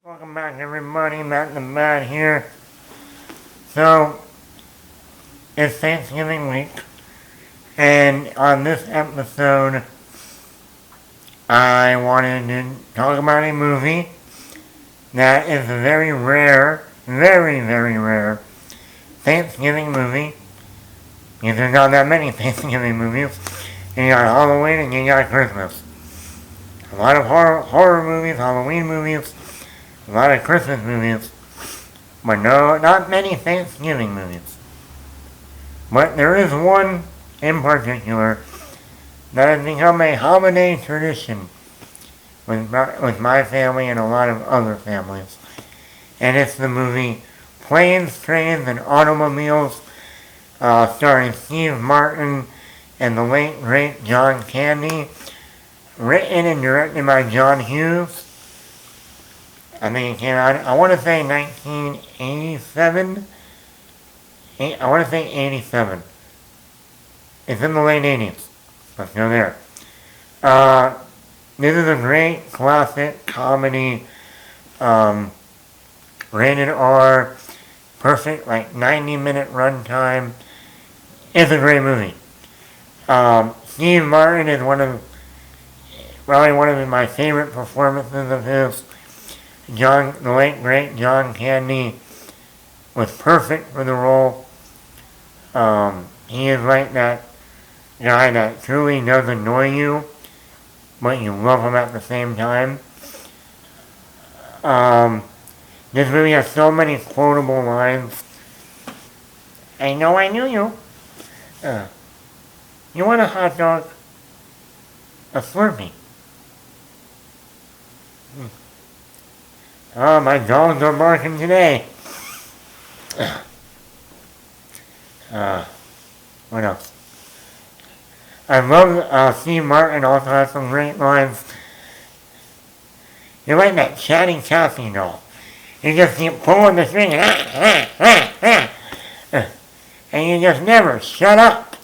Welcome back everybody, Matt the Man here. So, it's Thanksgiving week, and on this episode, I wanted to talk about a movie that is a very rare, very, very rare Thanksgiving movie. Because there's not that many Thanksgiving movies. You got Halloween and you got Christmas. A lot of horror movies, Halloween movies, a lot of Christmas movies, but no, not many Thanksgiving movies. But there is one in particular that has become a holiday tradition with my family and a lot of other families. And it's the movie Planes, Trains, and Automobiles, starring Steve Martin and the late, great John Candy, written and directed by John Hughes. I think it came out, I want to say 1987. I want to say 87. It's in the late 80s. Let's go there. This is a great classic comedy, rated R, perfect, like 90-minute runtime. It's a great movie. Steve Martin is probably one of my favorite performances of his. The late great John Candy was perfect for the role. He is like that guy that truly does annoy you, but you love him at the same time. This movie has so many quotable lines. I know I knew you. You want a hot dog? A Slurpee. Oh, my dogs are barking today. What else? I love Steve Martin also has some great lines. You're like that chatty Cathy doll. You just keep pulling the string and you just never shut up.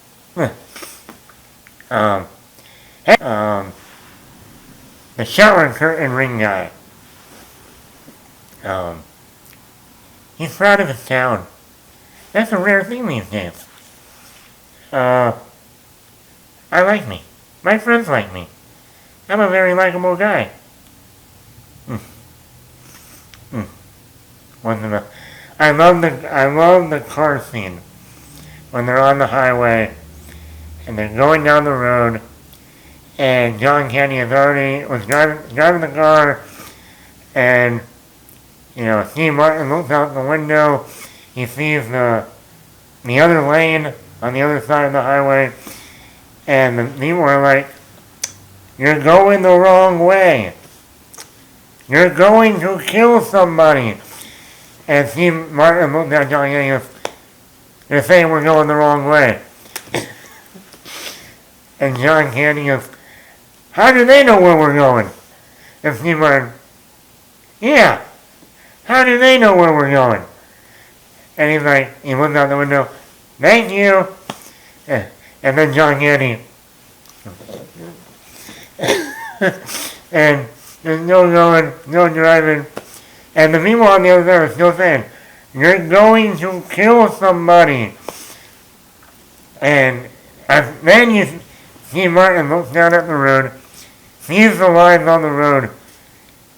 The shower curtain ring guy. He's proud of his town. That's a rare thing these days. I like me. My friends like me. I'm a very likable guy. Wasn't enough. I love the car scene when they're on the highway and they're going down the road, and John Candy was driving the car, and Steve Martin looks out the window. He sees the other lane on the other side of the highway, and the people are like, "You're going the wrong way. You're going to kill somebody." And Steve Martin looked at John Candy and goes, "They're saying we're going the wrong way." And John Candy goes, "How do they know where we're going?" And Steve Martin, "Yeah, how do they know where we're going?" And he's like, he looks out the window, "Thank you." And then John Candy, and there's no going, no driving. And the people on the other side are still saying, "You're going to kill somebody." And then you see Martin looks down at the road, sees the lines on the road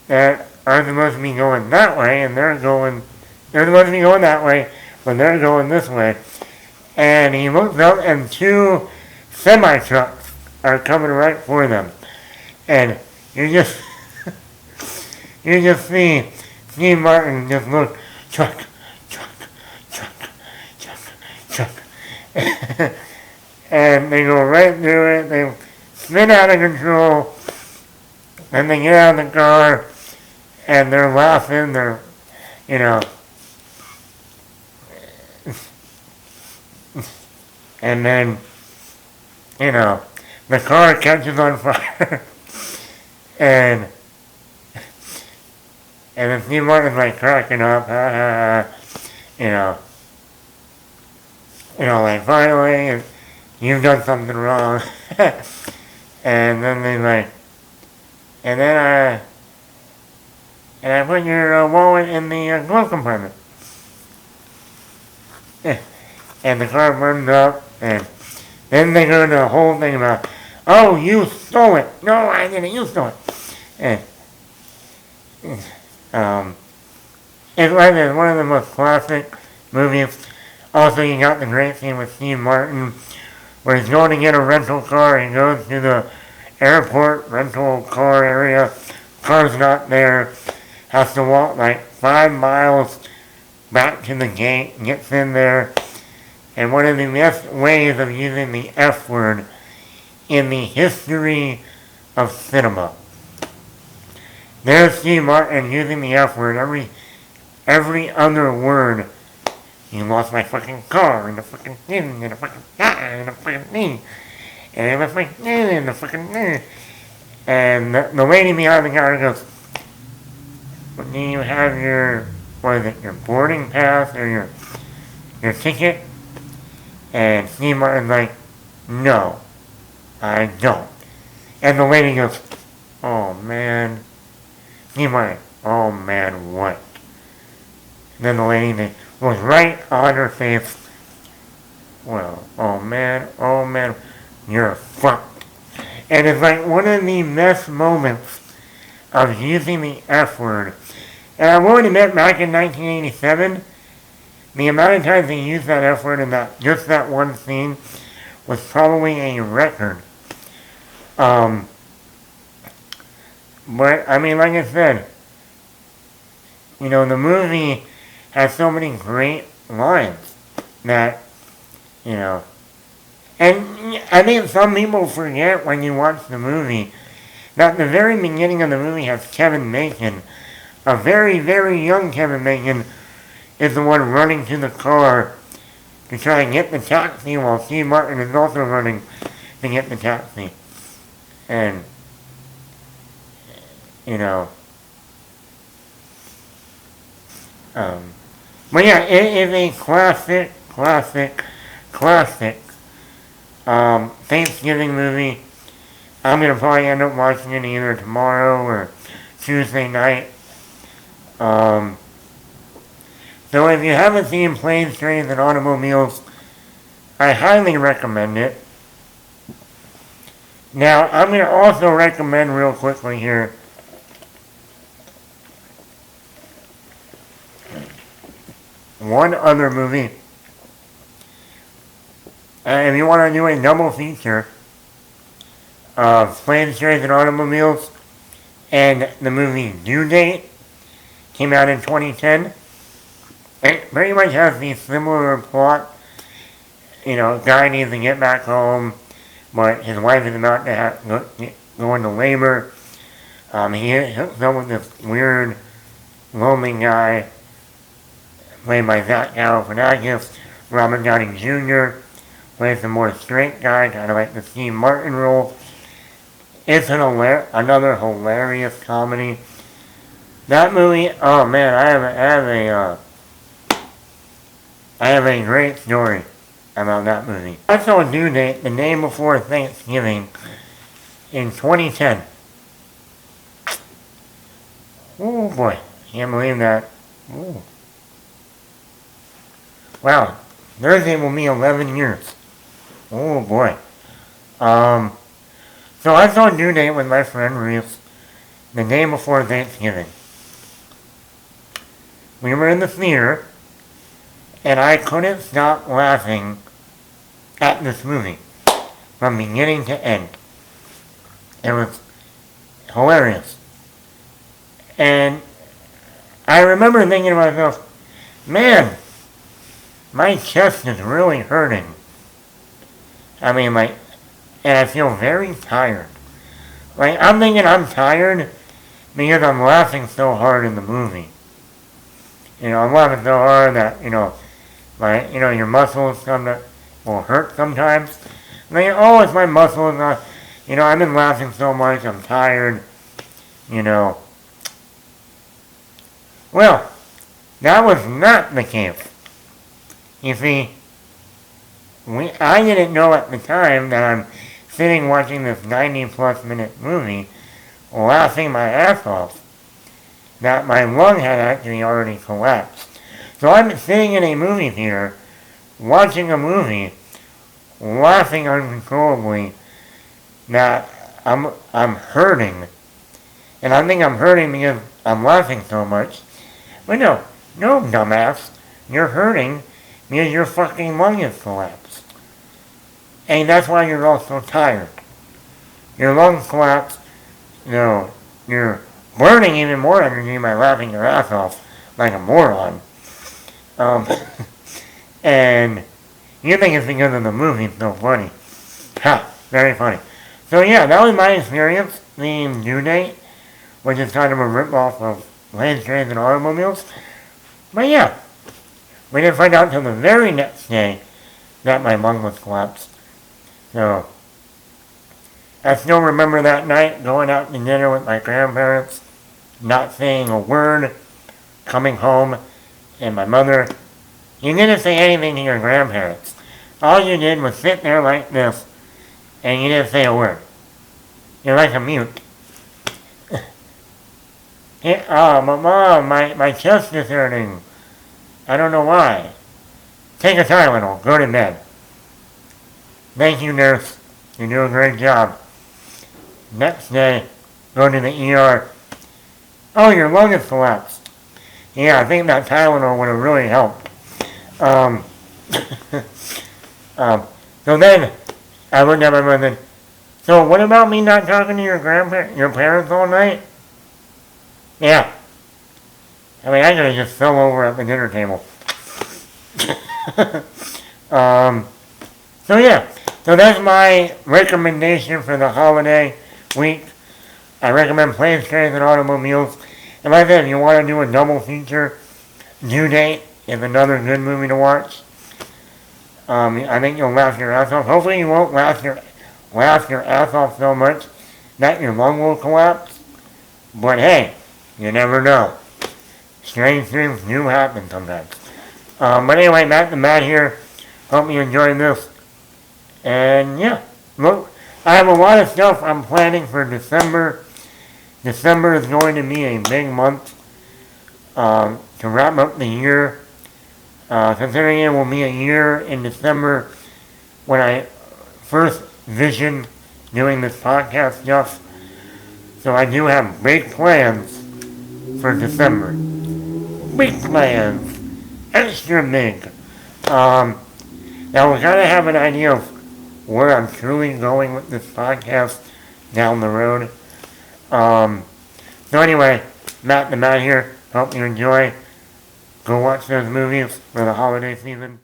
that are supposed to be going that way, and they're supposed to be going that way, but they're going this way. And he looks up, and two semi-trucks are coming right for them. And you just see Steve Martin just look, truck, truck, truck, truck, truck. And they go right through it, they spin out of control, and they get out of the car, and they're laughing, and then, the car catches on fire, and then Steve Martin's like cracking up, like finally, you've done something wrong, and then they like, and then and I put your wallet in the glove compartment. And the car burned up, and then they go into the whole thing about, oh, you stole it. No, I didn't. You stole it. And it's like it's one of the most classic movies. Also, you got the great scene with Steve Martin, where he's going to get a rental car. He goes to the airport rental car area. Car's not there. Has to walk like 5 miles back to the gate. Gets in there. And one of the best ways of using the F word in the history of cinema. There's Steve Martin using the F word every other word. You lost my fucking car, and the fucking thing, and the fucking guy, and the fucking thing, and the fucking thing, and the fucking thing. And the lady behind the counter goes, well, do you have your, what is it, your boarding pass, or your ticket? And Steve Martin's like, no, I don't. And the lady goes, oh man. Steve Martin, oh man, what? And then the lady was right on her face. Well, oh man, you're fucked. And it's like one of the best moments of using the F word. And I will admit, back in 1987, the amount of times they used that F word in just that one scene was probably a record. But, I mean, like I said, you know, the movie has so many great lines that, you know, and I think some people forget when you watch the movie that the very beginning of the movie has Kevin Bacon, a very, very young Kevin Bacon, is the one running to the car to try and get the taxi while Steve Martin is also running to get the taxi. And, you know, but yeah, it is a classic Thanksgiving movie. I'm going to probably end up watching it either tomorrow or Tuesday night. So if you haven't seen Planes, Trains, and Automobiles, I highly recommend it. Now, I'm going to also recommend real quickly here one other movie. If you want to do a double feature of Planes, Trains, and Automobiles and the movie Due Date, came out in 2010. It pretty much has the similar plot. You know, guy needs to get back home, but his wife is about to go into labor. He hooks up with this weird, lonely guy, played by Zach Galifianakis. Robert Downey Jr. plays the more straight guy, kind of like the Steve Martin role. It's another hilarious comedy. That movie, oh man, I have a great story about that movie. I saw Due Date the day before Thanksgiving in 2010. Oh boy, can't believe that. Ooh. Wow, Thursday will be 11 years. Oh boy. So I saw Due Date with my friend Reese the day before Thanksgiving. We were in the theater, and I couldn't stop laughing at this movie from beginning to end. It was hilarious. And I remember thinking to myself, man, my chest is really hurting. I mean, like, and I feel very tired. Like, I'm thinking I'm tired because I'm laughing so hard in the movie. You know, I'm laughing so hard that, you know, like, you know, your muscles will hurt sometimes. Like, oh, it's my muscles. You know, I've been laughing so much, I'm tired. You know. Well, that was not the case. You see, I didn't know at the time that I'm sitting watching this 90-plus minute movie, laughing my ass off. that my lung had actually already collapsed. So I'm sitting in a movie theater, watching a movie, laughing uncontrollably, that I'm hurting. And I think I'm hurting because I'm laughing so much. But no, dumbass. You're hurting because your fucking lung is collapsed. And that's why you're all so tired. Your lungs collapsed. No, you're burning even more energy by laughing your ass off like a moron. Um, and you think it's because of the movie, it's so funny. Ha, very funny. So yeah, that was my experience, the due date, which is kind of a rip-off of Planes, Trains, and Automobiles. But yeah, we didn't find out until the very next day that my lung was collapsed. So, I still remember that night going out to dinner with my grandparents, not saying a word, coming home, and my mother, you didn't say anything to your grandparents. All you did was sit there like this, and you didn't say a word. You're like a mute. Oh, Mom, my chest is hurting. I don't know why. Take a Tylenol, go to bed. Thank you, nurse. You do a great job. Next day, go to the ER. Oh, your lung is collapsed. Yeah, I think that Tylenol would have really helped. Um, so then, I looked at my mother and said, so what about me not talking to your parents all night? Yeah. I mean, I could have just fell over at the dinner table. So yeah. So that's my recommendation for the holiday week. I recommend Planes, Trains, and Automobiles. And like I said, if you want to do a double feature, Due Date is another good movie to watch. I think you'll laugh your ass off. Hopefully you won't laugh your ass off so much that your lung will collapse. But hey, you never know. Strange things do happen sometimes. But anyway, Matt here. Hope you enjoyed this. And yeah, look, I have a lot of stuff I'm planning for December. December is going to be a big month to wrap up the year. Considering it will be a year in December when I first visioned doing this podcast stuff. So I do have big plans for December. Big plans. Extra big. Now we kind of have an idea of where I'm truly going with this podcast down the road. So anyway, Matt here. Hope you enjoy. Go watch those movies for the holiday season.